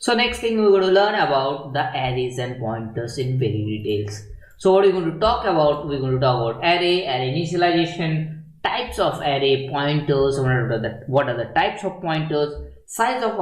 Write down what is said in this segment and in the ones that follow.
So next thing we're going to learn about the arrays and pointers in very details. So what are we going to talk about? We're going to talk about array initialization, types of array, pointers, what are the types of pointers, size of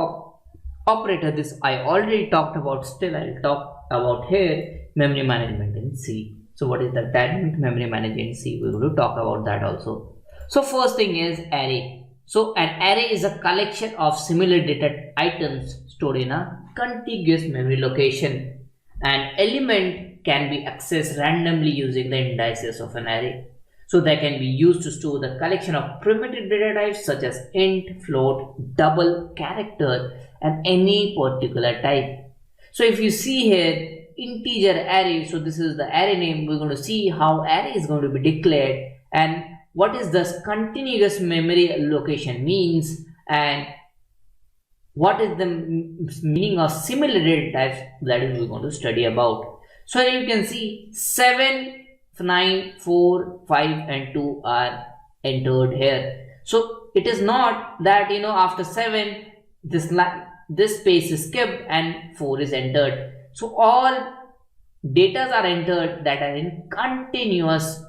operator. This I already talked about, still I'll talk about here, memory management in C. So what is the dynamic memory management in C? We're going to talk about that also. So first thing is array. So an array is a collection of similar data items stored in a contiguous memory location. An element can be accessed randomly using the indices of an array. So they can be used to store the collection of primitive data types such as int, float, double, character, and any particular type. So if you see here integer array, so this is the array name. We're going to see how array is going to be declared and what is this continuous memory location means and what is the meaning of similar data types, that is we're going to study about. So here you can see 7, 9, 4, 5 and 2 are entered here. So it is not that after 7 this space is skipped and 4 is entered. So all datas are entered that are in continuous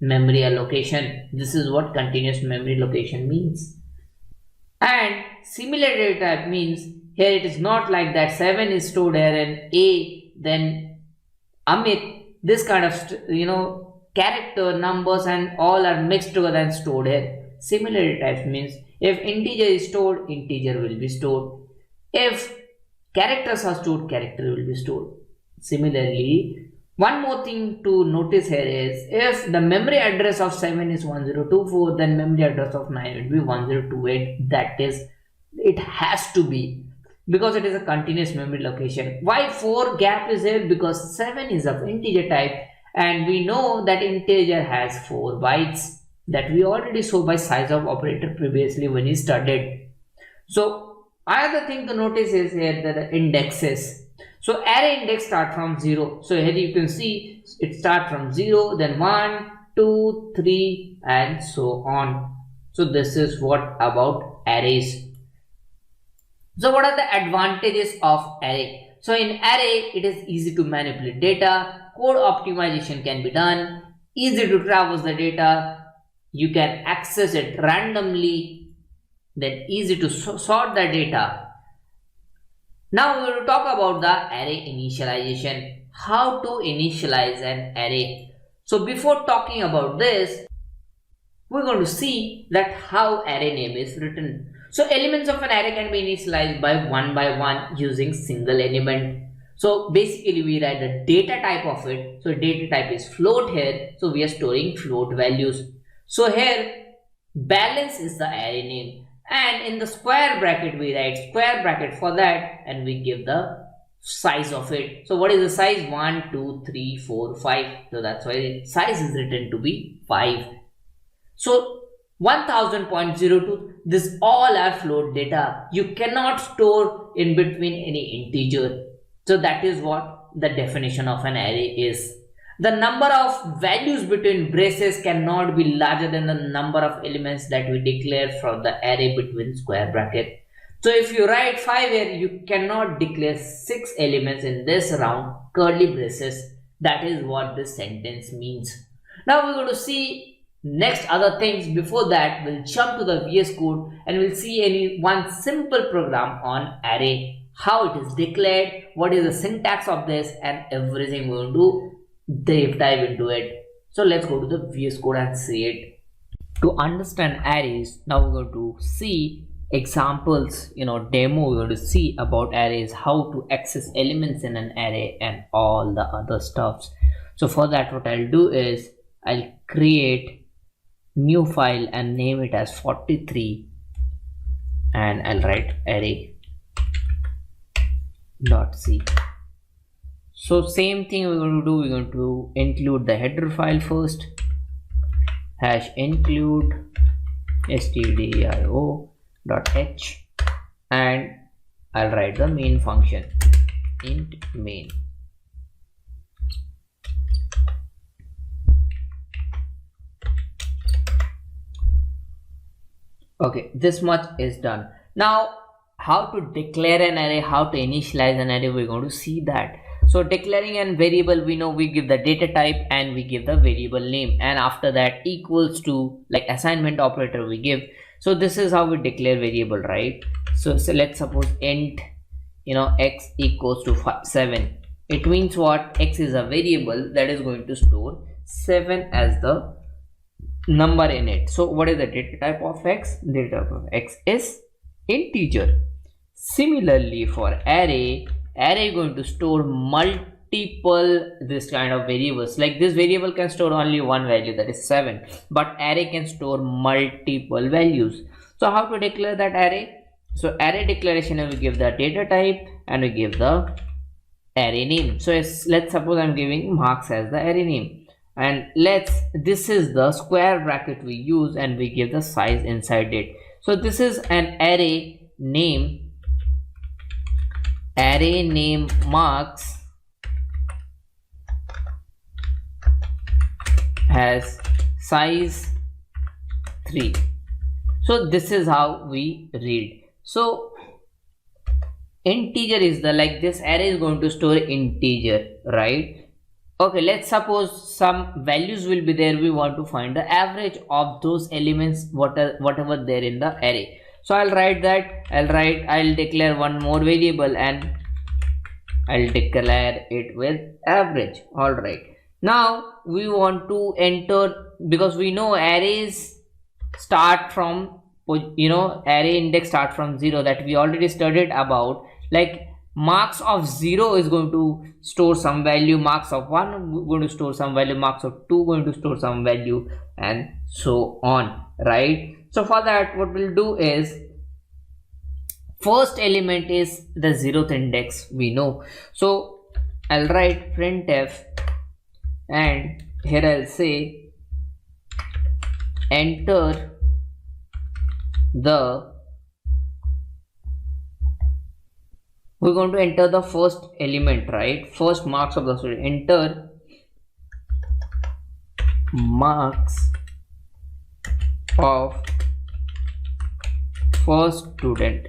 memory allocation. This is what continuous memory location means. And similar data type means here it is not like that 7 is stored here and A then Amit, this kind of character, numbers and all are mixed together and stored here. Similar data types means if integer is stored, integer will be stored. If characters are stored, character will be stored. Similarly, one more thing to notice here is if the memory address of 7 is 1024, then memory address of 9 will be 1028. That is, it has to be because it is a continuous memory location. Why 4 gap is here? Because 7 is of integer type and we know that integer has 4 bytes that we already saw by size of operator previously when we studied. So another thing to notice is here that the indexes. So array index start from 0. So here you can see it start from 0, then 1, 2, 3 and so on. So this is what about arrays. So what are the advantages of array? So in array it is easy to manipulate data, code optimization can be done, easy to traverse the data, you can access it randomly, then easy to sort the data. Now we will talk about the array initialization, how to initialize an array. So before talking about this, we're going to see that how array name is written. So elements of an array can be initialized by one using single element. So basically we write the data type of it. So data type is float here. So we are storing float values. So here balance is the array name. And in the square bracket we write square bracket for that and we give the size of it. So what is the size? 1, 2, 3, 4, 5. So that's why size is written to be 5. So 1000.02, this all are float data. You cannot store in between any integer. So that is what the definition of an array is. The number of values between braces cannot be larger than the number of elements that we declare from the array between square bracket. So if you write 5 here, you cannot declare 6 elements in this round curly braces. That is what this sentence means. Now we're going to see next other things. Before that, we'll jump to the VS Code and we'll see one simple program on array, how it is declared, what is the syntax of this and everything we're going to do. Dive into it. So let's go to the VS Code and see it. To understand arrays, now we're going to see examples, demo. We're going to see about arrays, how to access elements in an array and all the other stuffs. So for that, what I'll do is I'll create new file and name it as 43 and I'll write array.c. So same thing we're going to do, we're going to include the header file first, #include stdio.h and I'll write the main function int main. Okay, this much is done. Now how to declare an array, how to initialize an array, we're going to see that. So declaring a variable, we know we give the data type and we give the variable name, and after that equals to, like assignment operator we give. So this is how we declare variable, right? So let's suppose int x equals to 7. It means what? X is a variable that is going to store 7 as the number in it. So what is the data type of x? Data type of x is integer. Similarly for array going to store multiple this kind of variables. Like this variable can store only one value, that is 7, but array can store multiple values. So how to declare that array? So array declaration, we give the data type and we give the array name. So let's suppose I'm giving marks as the array name, and this is the square bracket we use, and we give the size inside it. So this is an array name marks has size 3. So this is how we read. So integer is the, like this array is going to store integer, right? Okay, let's suppose some values will be there. We want to find the average of those elements, whatever there in the array. So I'll write that, I'll declare one more variable and I'll declare it with average. All right, now we want to enter, because we know arrays start from array index start from 0, that we already studied about. Like marks of 0 is going to store some value, marks of 1 going to store some value, marks of 2 going to store some value, and so on, right? So for that, what we'll do is, first element is the 0th index, we know. So I'll write printf, and here I'll say enter we're going to enter the first element, right? First marks of the student. Enter marks of first student,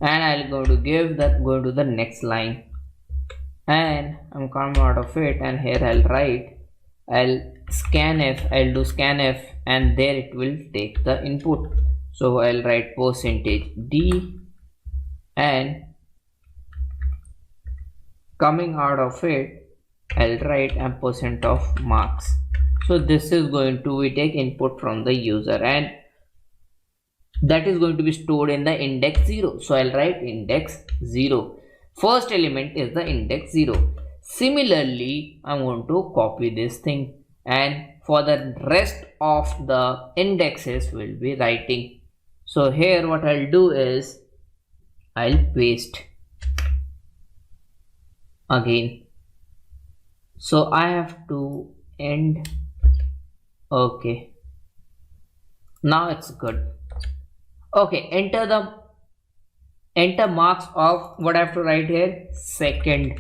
and I'll go to give that, go to the next line, and I'm coming out of it, and here I'll write, I'll do scanf, and there it will take the input. So I'll write %d, and coming out of it, I'll write % of marks. So this is going to be take input from the user, and that is going to be stored in the index 0. So I'll write index 0. First element is the index 0. Similarly, I'm going to copy this thing, and for the rest of the indexes we'll be writing. So here what I'll do is I'll paste again. So I have to end. Okay, now it's good. Okay, enter marks of, what I have to write here, second.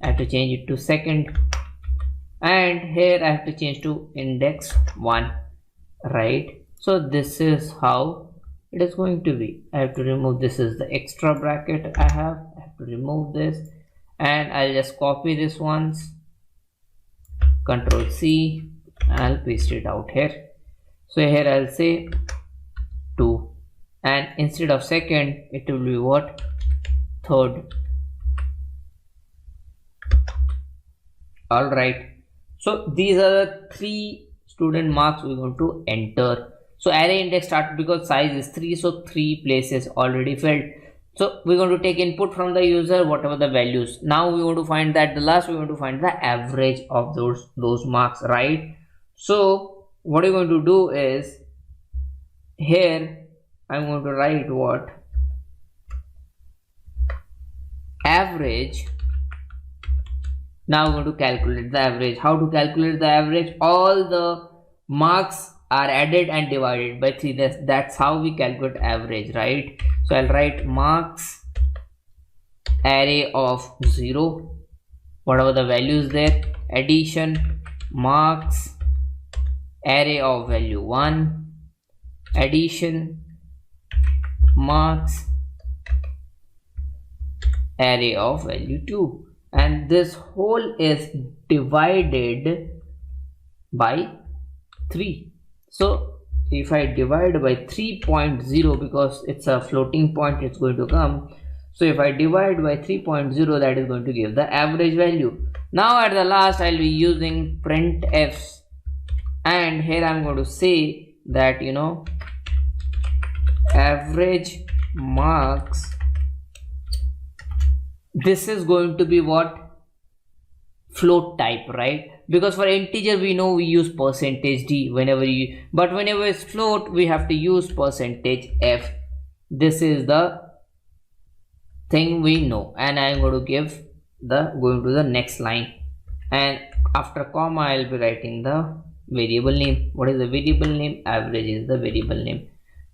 I have to change it to second, and here I have to change to index 1, right? So this is how it is going to be. I have to remove, this is the extra bracket I have to remove this, and I'll just copy this once, Control C, and I'll paste it out here. So here I'll say 2, and instead of second it will be what, third. All right, so these are the 3 student marks we're going to enter. So array index start, because size is 3, so 3 places already filled. So we're going to take input from the user, whatever the values. Now we want to find that, the last we want to find the average of those marks, right? So what you're going to do is, here I'm going to write what, average. Now I'm going to calculate the average. How to calculate the average? All the marks are added and divided by 3. That's how we calculate average, right? So I'll write marks array of 0, whatever the values there, addition marks array of value 1, addition marks array of value 2, and this whole is divided by 3. So if I divide by 3.0, because it's a floating point, it's going to come. So if I divide by 3.0, that is going to give the average value. Now at the last I'll be using printf, and here I'm going to say that average marks, this is going to be what? Float type, right? Because for integer we know we use percentage d but whenever it's float we have to use percentage f. This is the thing we know, and I'm going to give going to the next line, and after comma I'll be writing the variable name. What is the variable name? Average is the variable name.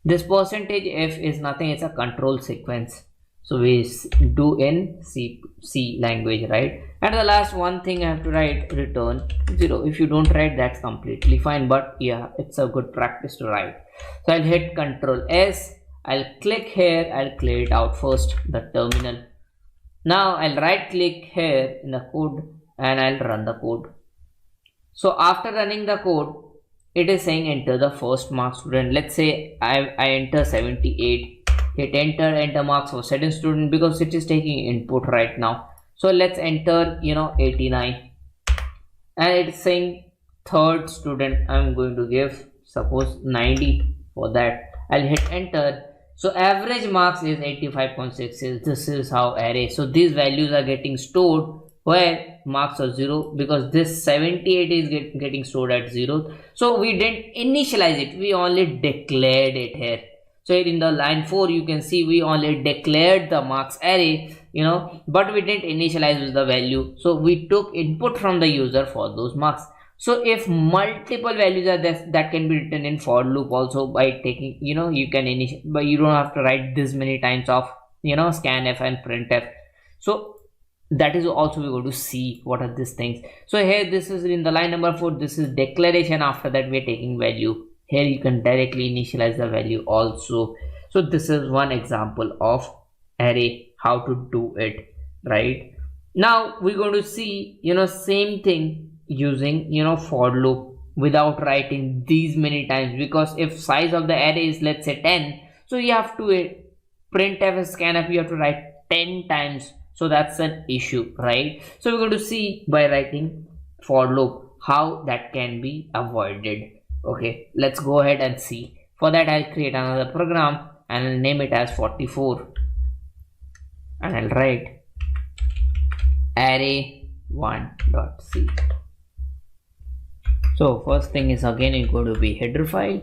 This percentage f is nothing, it's a control sequence, so we do in C language, right? And the last one thing I have to write, return 0. If you don't write, that's completely fine, but yeah, it's a good practice to write. So I'll hit Ctrl S, I'll click here, I'll clear it out first, the terminal. Now I'll right click here in the code and I'll run the code. So after running the code, it is saying enter the first mark student. Let's say I enter 78, hit enter marks for second student, because it is taking input right now. So let's enter 89, and it's saying third student. I'm going to give suppose 90 for that. I'll hit enter. So average marks is 85.6. This is how array. So these values are getting stored where marks are 0, because this 78 is getting stored at 0. So we didn't initialize it, we only declared it here. So in the line 4 you can see we only declared the marks array, but we didn't initialize with the value. So we took input from the user for those marks. So if multiple values are there, that can be written in for loop also by taking, you can initialize, but you don't have to write this many times of scanf and printf. So that is also we're going to see what are these things. So here this is in the line number 4, this is declaration. After that we are taking value. Here you can directly initialize the value also. So this is one example of array, how to do it, right? Now we're going to see same thing using for loop without writing these many times, because if size of the array is let's say 10, so you have to printf and scanf, you have to write 10 times. So that's an issue, right? So we're going to see by writing for loop how that can be avoided. Okay, let's go ahead and see. For that I'll create another program and I'll name it as 44, and I'll write array1.c. So first thing is again it's going to be header file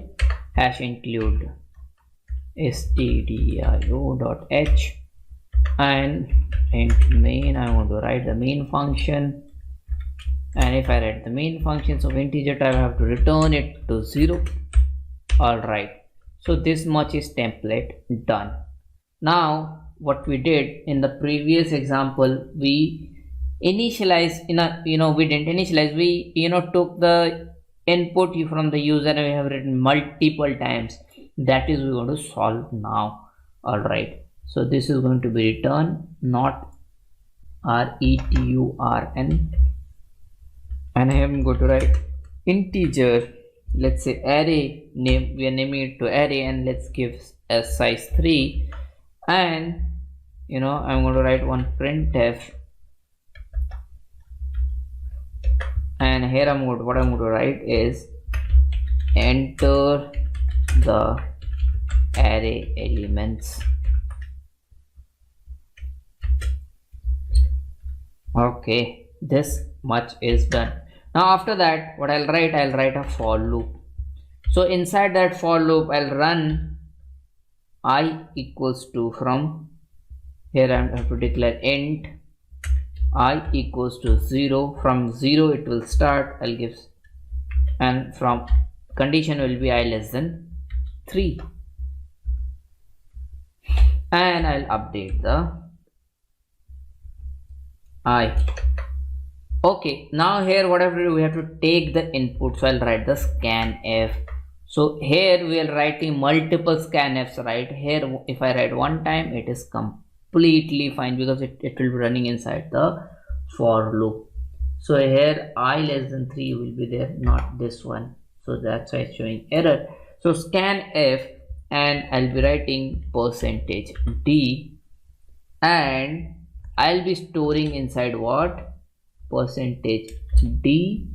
#include stdio.h, and in main I want to write the main function. And if I write the main functions of integer type, I have to return it to 0. Alright, so this much is template done. Now what we did in the previous example, we initialized we didn't initialize, we took the input from the user and we have written multiple times. That is we're going to solve now. Alright, so this is going to be return not return, and I am going to write integer, let's say array name, we are naming it to array, and let's give as size 3, and I'm going to write one printf, and here what I'm going to write is enter the array elements. Okay, this much is done. Now after that what I'll write a for loop. So inside that for loop I'll run I equals to, from here I have to declare int I equals to 0. From 0 it will start, I'll give, and from condition will be I less than 3, and I'll update the I. Okay, now here what I have to do, we have to take the input. So I'll write the scanf. So here we are writing multiple scanfs, right? Here if I write one time, it is completely fine because it will be running inside the for loop. So here I less than 3 will be there, not this one. So that's why it's showing error. So scanf, and I'll be writing percentage %d, and I'll be storing inside what? Percentage %d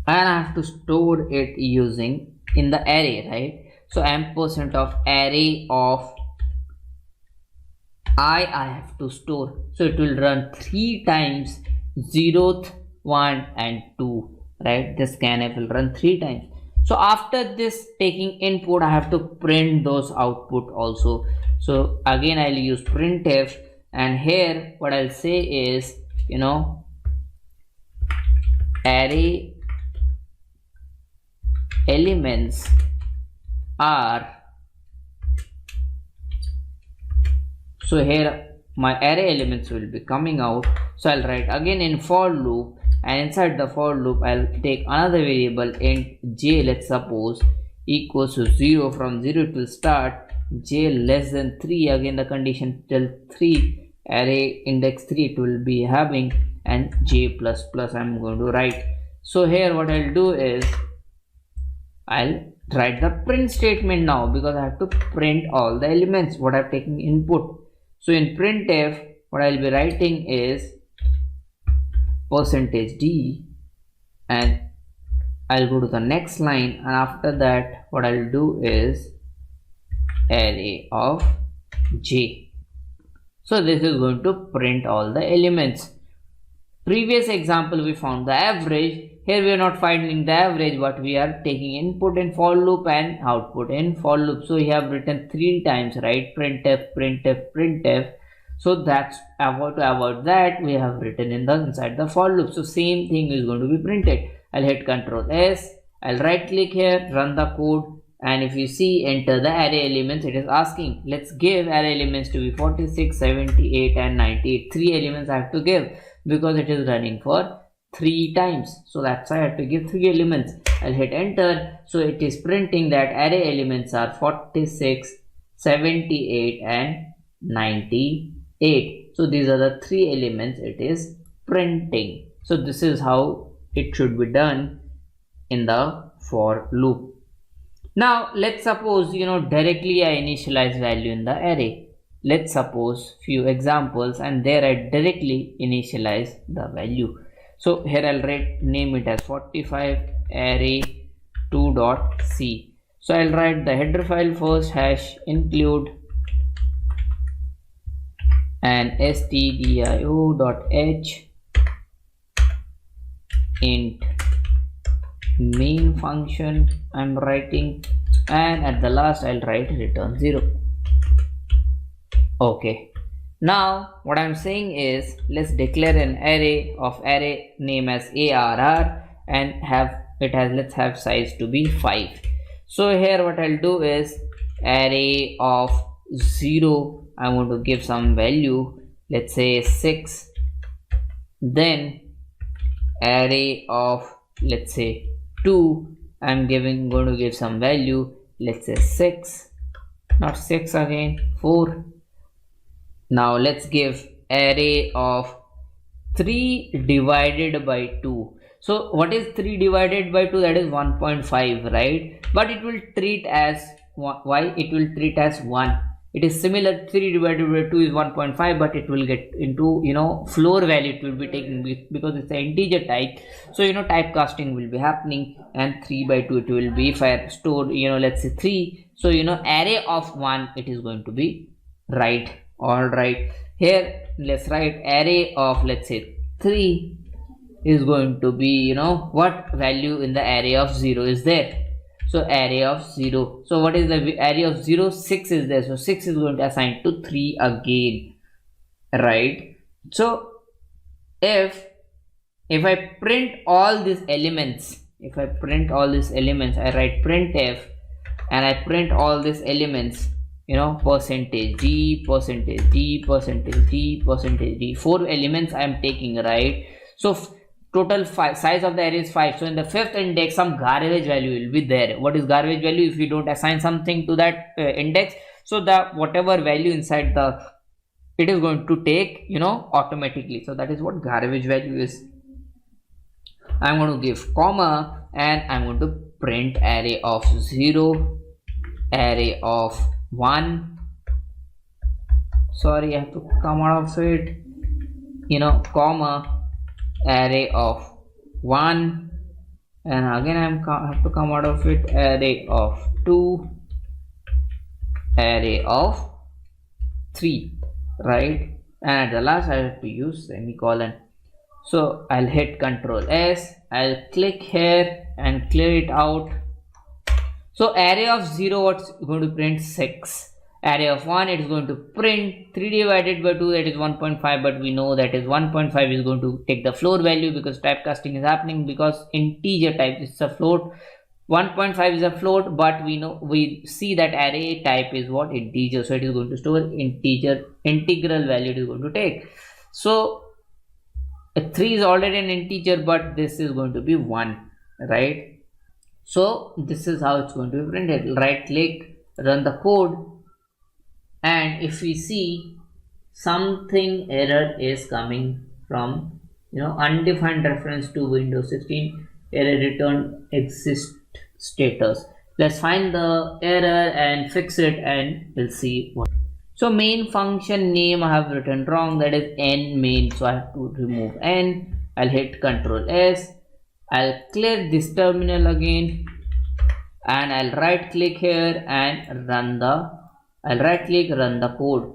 and I have to store it using in the array, right? So ampersand of array of I have to store, so it will run 3 times 0th, 1 and 2, right? The scanf will run 3 times. So after this taking input, I have to print those output also. So again I'll use printf, and here what I'll say is, array elements are, so here my array elements will be coming out. So I'll write again in for loop, and inside the for loop I'll take another variable int j, let's suppose equals to 0. From 0 it will start, j less than 3, again the condition till 3, array index 3 it will be having, and j plus plus I'm going to write. So here what I'll do is I'll write the print statement now, because I have to print all the elements what I've taken input. So in printf what I'll be writing is percentage %d, and I'll go to the next line, and after that what I'll do is array of j. So this is going to print all the elements. Previous example we found the average. Here we are not finding the average, but we are taking input in for loop and output in for loop. So we have written 3 times, right? Printf, printf, printf. So that's to avoid that, we have written in the inside the for loop. So same thing is going to be printed. I'll hit Ctrl S. I'll right click here, run the code, and if you see, enter the array elements. It is asking, let's give array elements to be 46, 78 and 98. 3 elements I have to give because it is running for 3 times. So that's why I have to give 3 elements. I'll hit enter. So it is printing that array elements are 46, 78 and 98. So these are the 3 elements it is printing. So this is how it should be done in the for loop. Now let's suppose directly I initialize value in the array. Let's suppose few examples, and there I directly initialize the value. So here I'll name it as 45 array 2.c. So I'll write the header file first, hash include and stdio.h int main function I'm writing, and at the last I'll write return 0. Okay, now what I'm saying is, let's declare an array of array name as arr, and let's have size to be 5. So here what I'll do is array of 0, I want to give some value, let's say 6. Then array of, let's say 2, I'm going to give some value, let's say 6, not 6 again, 4. Now let's give array of 3 divided by 2. So what is 3 divided by 2? That is 1.5, right? But it will treat as why? It will treat as 1. It is similar. 3 divided by 2 is 1.5, but it will get into floor value. It will be taken because it's an integer type. So typecasting will be happening, and 3 by 2 it will be, if I stored let's say 3. So array of 1 it is going to be right. Alright, here let's write array of, let's say 3 is going to be what value in the array of 0 is there. So array of 0. So what is the array of 0? 6 is there. So 6 is going to assign to 3 again, right? So if I print all these elements, I write printf and I print all these elements, percentage d, percentage d, percentage d, percentage d. 4 elements I am taking, right? So total size of the array is 5. So in the fifth index some garbage value will be there. What is garbage value? If you don't assign something to that index, so the whatever value inside the it is going to take automatically. So that is what garbage value is. I'm going to give comma and I'm going to print array of 0, array of 1. Sorry, I have to come out of it, comma, array of 1, and again I have to come out of it, array of 2, array of 3, right? And at the last I have to use semicolon. So I'll hit Ctrl S, I'll click here and clear it out. So array of 0, what's going to print? 6. Array of 1, it is going to print 3 divided by 2, that is 1.5, but we know that is 1.5 is going to take the floor value because typecasting is happening, because integer type is a float. 1.5 is a float, but we see that array type is what? Integer. So it is going to store integral value it is going to take. So 3 is already an integer, but this is going to be 1, right? So this is how it's going to be printed. Right click, run the code, and if we see something error is coming from undefined reference to Windows 16, error return exist status. Let's find the error and fix it, and we'll see what. So main function name I have written wrong, that is n main, so I have to remove n. I'll hit Ctrl S, I'll clear this terminal again, and I'll right click here and run the code.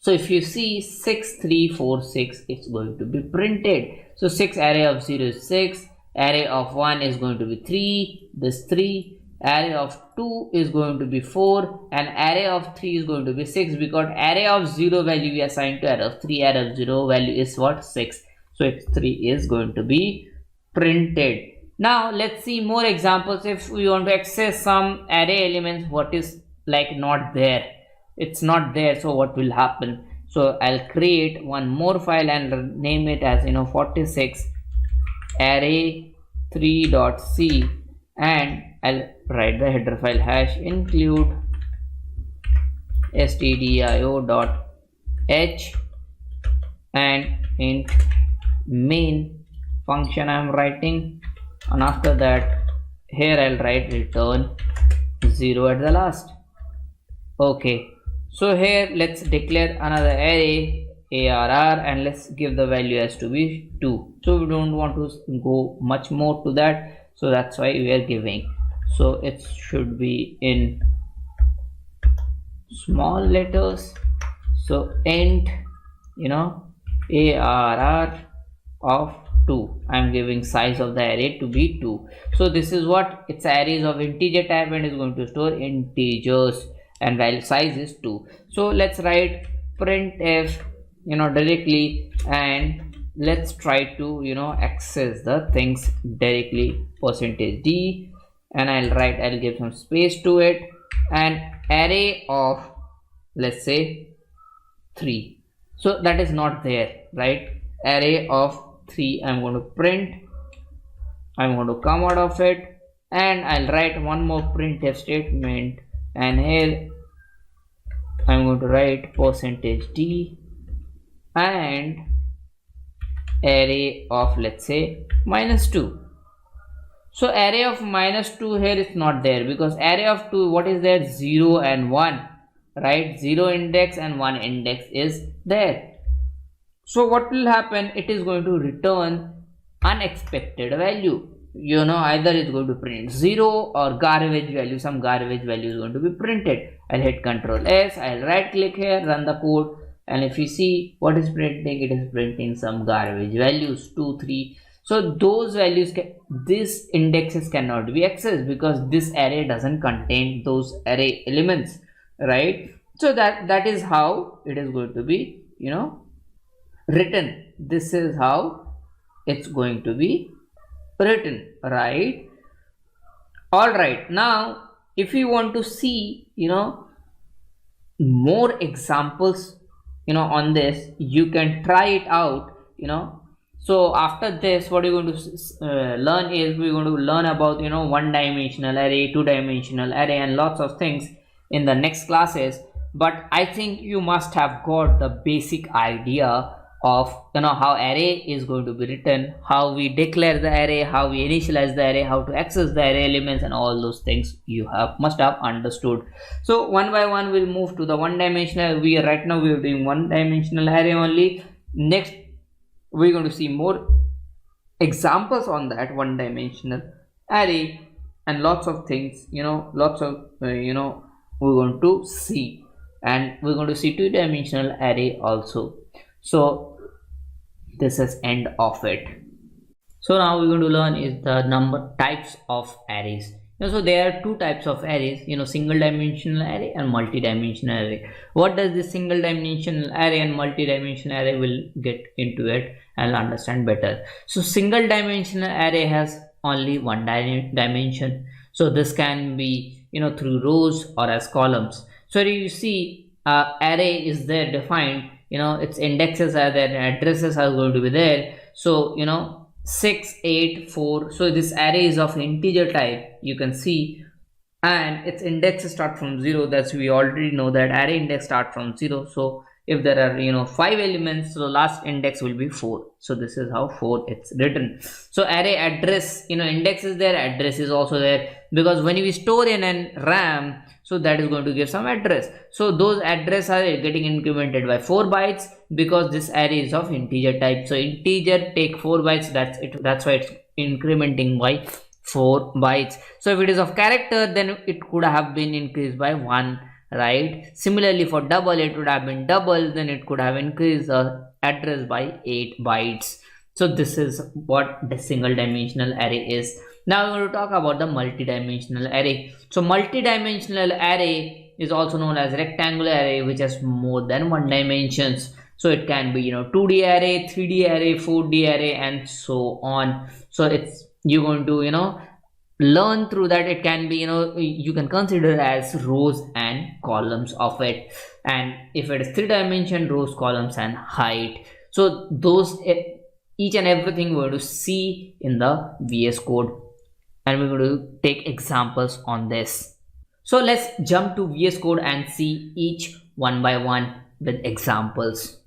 So if you see 6346, it's going to be printed. So 6, array of 0 is 6, array of 1 is going to be 3, this 3, array of 2 is going to be 4, and array of 3 is going to be 6, because array of 0 value we assigned to array of 3, array of 0 value is what? 6. So it's 3 is going to be printed. Now let's see more examples. If we want to access some array elements, what is like not there, it's not there, so what will happen? So I'll create one more file and name it as 46 array 3.c, and I'll write the header file hash include stdio.h and int main function I'm writing, and after that here I'll write return 0 at the last. Okay, so here let's declare another array arr and let's give the value as to be 2. So we don't want to go much more to that, so that's why we are giving. So it should be in small letters. So int arr of 2. I'm giving size of the array to be 2. So this is what it's arrays of integer type and is going to store integers, and value size is 2. So let's write printf directly, and let's try to access the things directly. %d, and I'll give some space to it, and array of, let's say, 3. So that is not there, right? Array of 3 I'm going to print. I'm going to come out of it, and I'll write one more printf statement, and here I'm going to write %d and array of, let's say, -2. So array of -2 here is not there, because array of 2, what is there? 0 and 1, right? 0 index and 1 index is there. So what will happen? It is going to return unexpected value. Either it's going to print 0 or garbage value. Some garbage value is going to be printed. I'll hit Ctrl S, I'll right click here, run the code, and if you see what is printing, it is printing some garbage values 2, 3. So those values, these indexes cannot be accessed because this array doesn't contain those array elements, right? So that is how it is going to be written. This is how it's going to be written, right? All right, now if you want to see more examples, on this, you can try it out. So after this, what you're going to learn is, we're going to learn about one dimensional array, two dimensional array, and lots of things in the next classes. But I think you must have got the basic idea of how array is going to be written, how we declare the array, how we initialize the array, how to access the array elements, and all those things you must have understood. So one by one we'll move to the one dimensional. Right now we are doing one dimensional array only. Next we're going to see more examples on that one dimensional array, and lots of things, lots of we're going to see, and we're going to see two dimensional array also. So this is end of it. So now we're going to learn is the number types of arrays. So there are two types of arrays, single dimensional array and multi-dimensional array. What does this single dimensional array and multi-dimensional array, will get into it and understand better. So single dimensional array has only one dimension. So this can be through rows or as columns. So you see array is there defined, its indexes are there and addresses are going to be there. So 6, 8, 4. So this array is of integer type, you can see, and its index start from 0. That's, we already know that array index start from 0. So if there are 5 elements, so the last index will be 4. So this is how 4 it's written. So array address, index is there, address is also there, because when we store in an RAM, so that is going to give some address. So those address are getting incremented by 4 bytes, because this array is of integer type. So integer take 4 bytes, that's it. That's why it's incrementing by 4 bytes. So if it is of character, then it could have been increased by 1, right? Similarly for double, it would have been double, then it could have increased the address by 8 bytes. So this is what the single dimensional array is. Now we're going to talk about the multi-dimensional array. So multi-dimensional array is also known as rectangular array, which has more than one dimensions. So it can be 2D array, 3D array, 4D array, and so on. So it's, you're going to learn through that. It can be you can consider as rows and columns of it, and if it is 3 dimension, rows, columns, and height. So those each and everything we're going to see in the VS Code, and we're going to take examples on this. So let's jump to VS Code and see each one by one with examples.